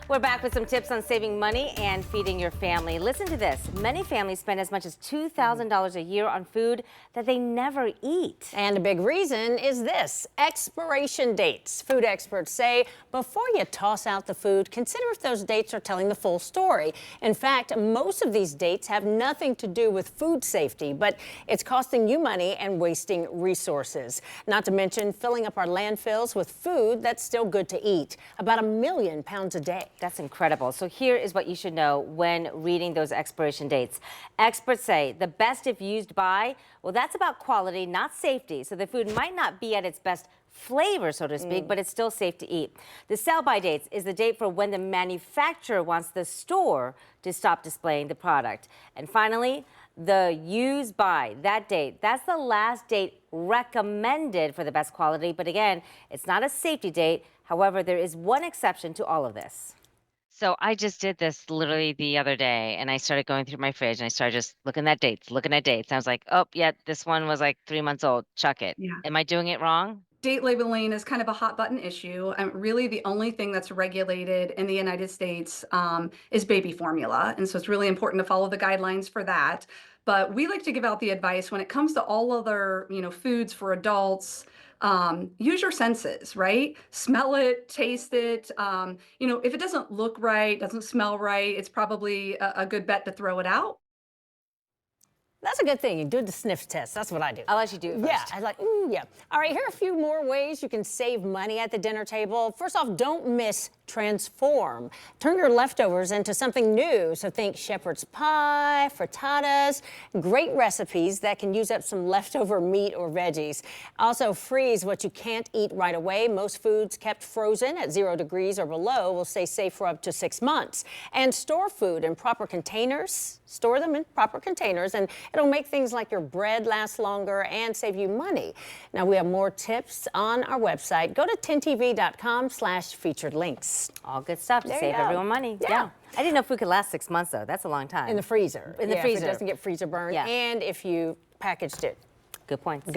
We're back with some tips on saving money and feeding your family. Listen to this. Many families spend as much as $2,000 a year on food that they never eat. And a big reason is this: expiration dates. Food experts say before you toss out the food, consider if those dates are telling the full story. In fact, most of these dates have nothing to do with food safety, but it's costing you money and wasting resources. Not to mention filling up our landfills with food that's still good to eat. About 1 million pounds a day. That's incredible. So here is what you should know when reading those expiration dates. Experts say the best if used by, well, that's about quality, not safety. So the food might not be at its best flavor, so to speak, but it's still safe to eat. The sell-by dates is the date for when the manufacturer wants the store to stop displaying the product. And finally, the use by, that date, that's the last date recommended for the best quality. But again, it's not a safety date. However, there is one exception to all of this. So I just did this literally the other day, and I started going through my fridge and I started just looking at dates. I was like, oh, yeah, this one was like 3 months old. Chuck it. Yeah. Am I doing it wrong? Date labeling is kind of a hot button issue. And really, the only thing that's regulated in the United States is baby formula. And so it's really important to follow the guidelines for that. But we like to give out the advice when it comes to all other, foods for adults. Use your senses, right? Smell it, taste it. If it doesn't look right, doesn't smell right, it's probably a good bet to throw it out. That's a good thing. You do the sniff test. That's what I do. I'll let you do it first. Yeah, I like, yeah. All right, here are a few more ways you can save money at the dinner table. First off, don't miss transform. Turn your leftovers into something new. So think shepherd's pie, frittatas, great recipes that can use up some leftover meat or veggies. Also, freeze what you can't eat right away. Most foods kept frozen at 0 degrees or below will stay safe for up to 6 months. And store food in proper containers. Store them in proper containers, and it'll make things like your bread last longer and save you money. Now, we have more tips on our website. Go to 10tv.com/featured links. All good stuff to save everyone money. Yeah. I didn't know food could last 6 months, though. That's a long time. In the freezer. In the freezer. If it doesn't get freezer burned. Yeah. And if you packaged it. Good points.